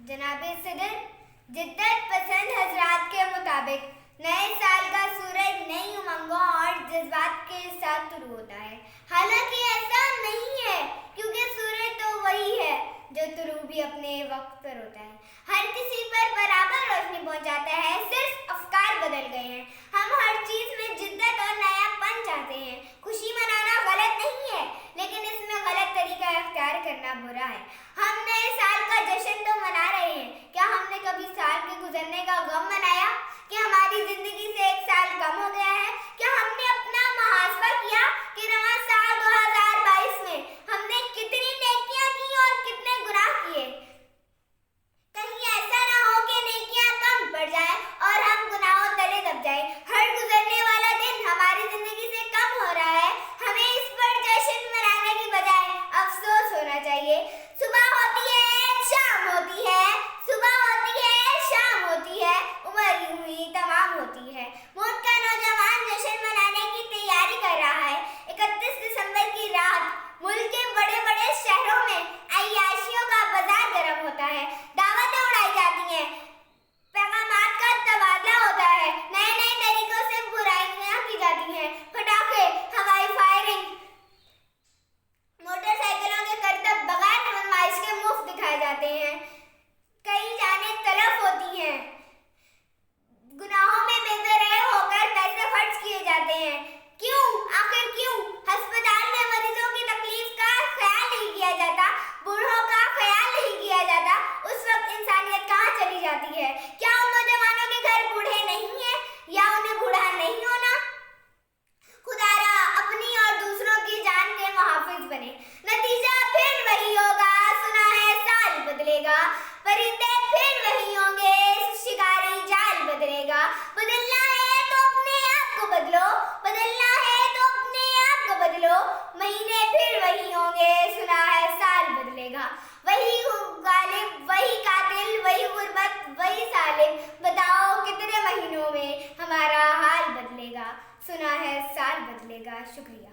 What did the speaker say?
जनाब सदर, जिद्दत पसंद हजरात के मुताबिक नए साल का सूरज नई उमंगों और जज्बात के साथ शुरू होता है। हालांकि ऐसा नहीं है, क्योंकि सूरज तो वही है जो तुलू भी अपने वक्त पर होता है। हर किसी पर बराबर रोशनी पहुंचाता है, सिर्फ अफकार बदल गए हैं। हम हर चीज में जिद्दत और नयापन चाहते हैं। खुशी मनाना गलत नहीं है, लेकिन इसमें गलत तरीका इख्तियार करना बुरा है। हम नए साल का जश्न तो मना रहे हैं, क्या हमने कभी साल के गुजरने का गम मनाया? क्या हमारी जिंदगी से एक साल कम हो गया है? क्या हमने अपना मुहासबा किया कि रवां साल 2022 में हमने कितनी नेकियां की और कितने गुनाह किए? कहीं ऐसा ना हो कि नेकियां कम पड़ जाएं और हम गुनाहों तले दब जाएं। हर गुजरने वाला दिन हमारी जिंदगी से कम हो रहा है। हमें इस पर जश्न मनाने की बजाय अफसोस होना चाहिए। सुबह होती है, शाम होती है, सुबह होती है, शाम होती है, उम्र यूं ही तमाम होती है। मुल्क का नौजवान जश्न मनाने की तैयारी कर रहा है। 31 दिसंबर की रात मुल्क के बड़े बड़े शहरों में अय्याशियों का बाजार गर्म होता है। दावतें उड़ाई जाती हैं, पैगामात का तबादला होता है, नए नए तरीकों से बुराइयां की जाती हैं। पटाखे, हवाई फायरिंग, मोटरसाइकिलों के करतब बगैर नुमाइश के मुफ्त दिखाए जाते हैं। कई जानें तलफ होती हैं, गुनाहों में बेदरए होकर पैसे खर्च किए जाते हैं। क्यों? आखिर क्यों? अस्पताल में मरीजों की तकलीफ का ख्याल नहीं किया जाता, बूढ़ों का ख्याल नहीं किया जाता। उस वक्त इंसानियत कहाँ चली जाती है? क्या उन नौजवानों के घर बूढ़े नहीं हैं या उन्हें बूढ़ा नहीं होना? खुदारा अपनी और दूसरों की जान के मुहाफिज बने, नतीजा फिर वही होगा। सुना है साल बदलेगा, परिंदे फिर वही होंगे, शिकारी जाल बदलेगा। बदलना है तो अपने आप को बदलो, बदलना है तो अपने आप को बदलो। महीने फिर वही होंगे, सुना है साल बदलेगा। वही गालिब, वही कातिल, वही गुर्बत, वही सालिम। बताओ कितने महीनों में हमारा हाल बदलेगा? सुना है साल बदलेगा। शुक्रिया।